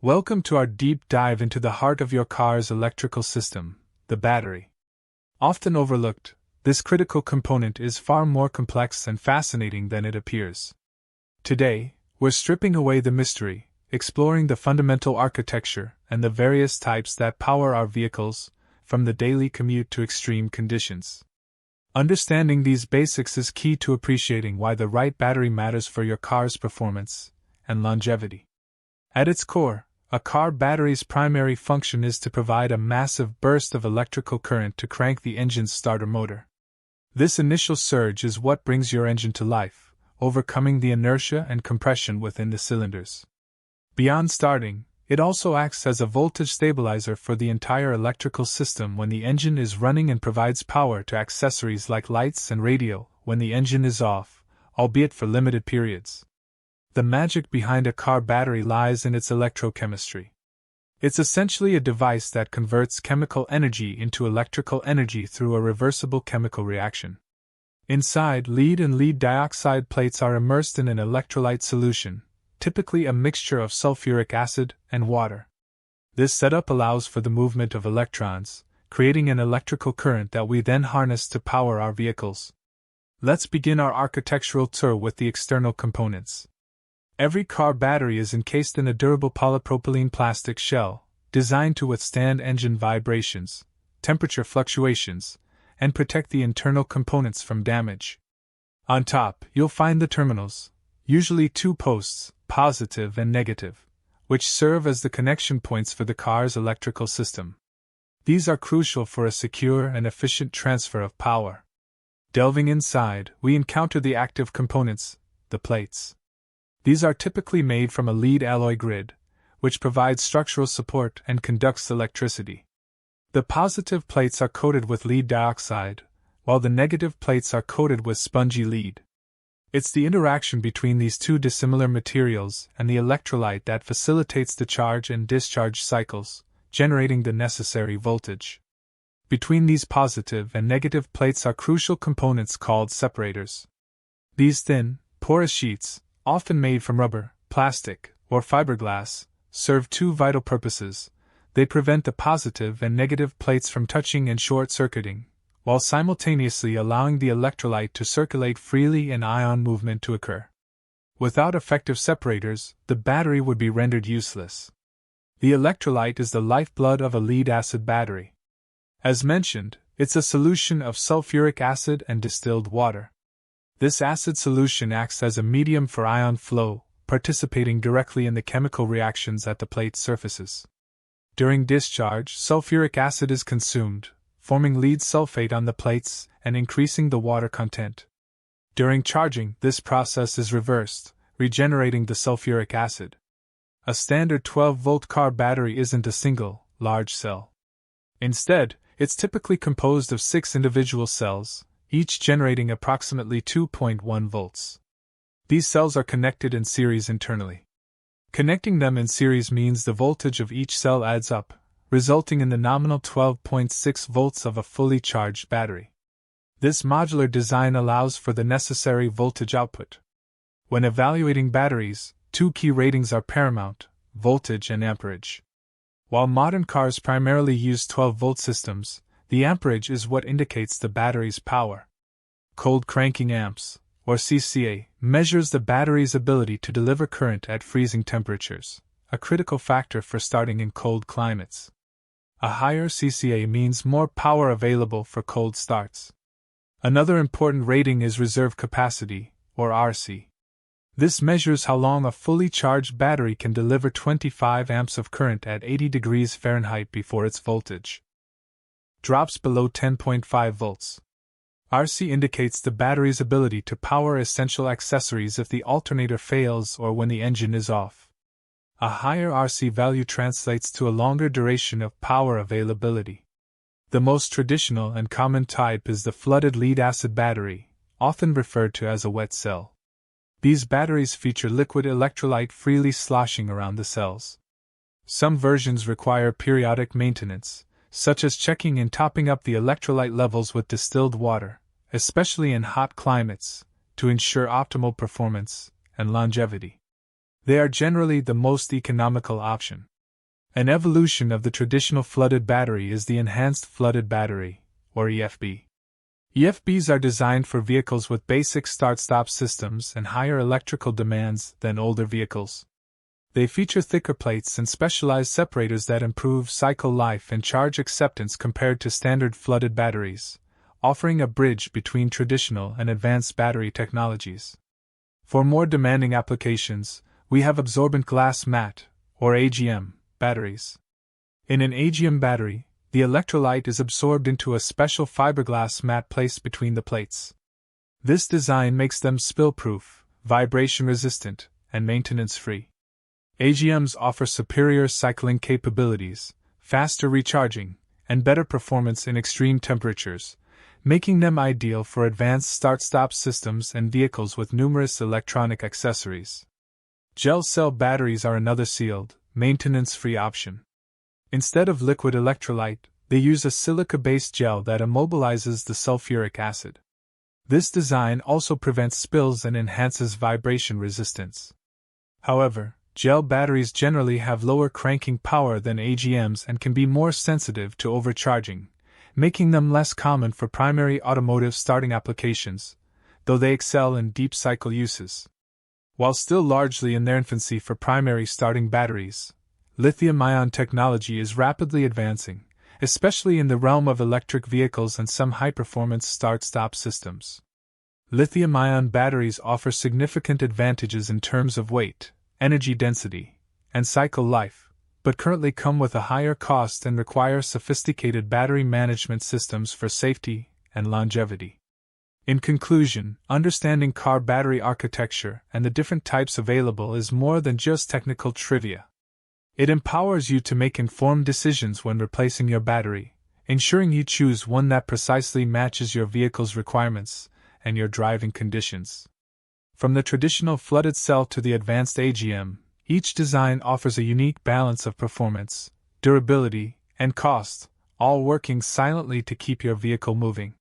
Welcome to our deep dive into the heart of your car's electrical system, the battery. Often overlooked, this critical component is far more complex and fascinating than it appears. Today, we're stripping away the mystery, exploring the fundamental architecture and the various types that power our vehicles, from the daily commute to extreme conditions. Understanding these basics is key to appreciating why the right battery matters for your car's performance and longevity. At its core, a car battery's primary function is to provide a massive burst of electrical current to crank the engine's starter motor. This initial surge is what brings your engine to life, overcoming the inertia and compression within the cylinders. Beyond starting, it also acts as a voltage stabilizer for the entire electrical system when the engine is running and provides power to accessories like lights and radio when the engine is off, albeit for limited periods. The magic behind a car battery lies in its electrochemistry. It's essentially a device that converts chemical energy into electrical energy through a reversible chemical reaction. Inside, lead and lead dioxide plates are immersed in an electrolyte solution, typically a mixture of sulfuric acid and water. This setup allows for the movement of electrons, creating an electrical current that we then harness to power our vehicles. Let's begin our architectural tour with the external components. Every car battery is encased in a durable polypropylene plastic shell, designed to withstand engine vibrations, temperature fluctuations, and protect the internal components from damage. On top, you'll find the terminals, usually two posts, positive and negative, which serve as the connection points for the car's electrical system. These are crucial for a secure and efficient transfer of power. Delving inside, we encounter the active components, the plates. These are typically made from a lead alloy grid, which provides structural support and conducts electricity. The positive plates are coated with lead dioxide, while the negative plates are coated with spongy lead. It's the interaction between these two dissimilar materials and the electrolyte that facilitates the charge and discharge cycles, generating the necessary voltage. Between these positive and negative plates are crucial components called separators. These thin, porous sheets, often made from rubber, plastic, or fiberglass, serve two vital purposes. They prevent the positive and negative plates from touching and short-circuiting, while simultaneously allowing the electrolyte to circulate freely and ion movement to occur. Without effective separators, the battery would be rendered useless. The electrolyte is the lifeblood of a lead-acid battery. As mentioned, it's a solution of sulfuric acid and distilled water. This acid solution acts as a medium for ion flow, participating directly in the chemical reactions at the plate surfaces. During discharge, sulfuric acid is consumed, forming lead sulfate on the plates and increasing the water content. During charging, this process is reversed, regenerating the sulfuric acid. A standard 12-volt car battery isn't a single, large cell. Instead, it's typically composed of 6 individual cells, each generating approximately 2.1 volts. These cells are connected in series internally. Connecting them in series means the voltage of each cell adds up, resulting in the nominal 12.6 volts of a fully charged battery. This modular design allows for the necessary voltage output. When evaluating batteries, two key ratings are paramount: voltage and amperage. While modern cars primarily use 12-volt systems, the amperage is what indicates the battery's power. Cold cranking amps, or CCA, measures the battery's ability to deliver current at freezing temperatures, a critical factor for starting in cold climates. A higher CCA means more power available for cold starts. Another important rating is reserve capacity, or RC. This measures how long a fully charged battery can deliver 25 amps of current at 80 degrees Fahrenheit before its voltage drops below 10.5 volts. RC indicates the battery's ability to power essential accessories if the alternator fails or when the engine is off. A higher RC value translates to a longer duration of power availability. The most traditional and common type is the flooded lead-acid battery, often referred to as a wet cell. These batteries feature liquid electrolyte freely sloshing around the cells. Some versions require periodic maintenance, such as checking and topping up the electrolyte levels with distilled water, especially in hot climates, to ensure optimal performance and longevity. They are generally the most economical option. An evolution of the traditional flooded battery is the Enhanced Flooded Battery, or EFB. EFBs are designed for vehicles with basic start-stop systems and higher electrical demands than older vehicles. They feature thicker plates and specialized separators that improve cycle life and charge acceptance compared to standard flooded batteries, offering a bridge between traditional and advanced battery technologies. For more demanding applications, we have Absorbent Glass Mat, or AGM, batteries. In an AGM battery, the electrolyte is absorbed into a special fiberglass mat placed between the plates. This design makes them spill-proof, vibration-resistant, and maintenance-free. AGMs offer superior cycling capabilities, faster recharging, and better performance in extreme temperatures, making them ideal for advanced start-stop systems and vehicles with numerous electronic accessories. Gel cell batteries are another sealed, maintenance-free option. Instead of liquid electrolyte, they use a silica-based gel that immobilizes the sulfuric acid. This design also prevents spills and enhances vibration resistance. However, gel batteries generally have lower cranking power than AGMs and can be more sensitive to overcharging, making them less common for primary automotive starting applications, though they excel in deep cycle uses. While still largely in their infancy for primary starting batteries, lithium-ion technology is rapidly advancing, especially in the realm of electric vehicles and some high-performance start-stop systems. Lithium-ion batteries offer significant advantages in terms of weight, energy density, and cycle life, but currently come with a higher cost and require sophisticated battery management systems for safety and longevity. In conclusion, understanding car battery architecture and the different types available is more than just technical trivia. It empowers you to make informed decisions when replacing your battery, ensuring you choose one that precisely matches your vehicle's requirements and your driving conditions. From the traditional flooded cell to the advanced AGM, each design offers a unique balance of performance, durability, and cost, all working silently to keep your vehicle moving.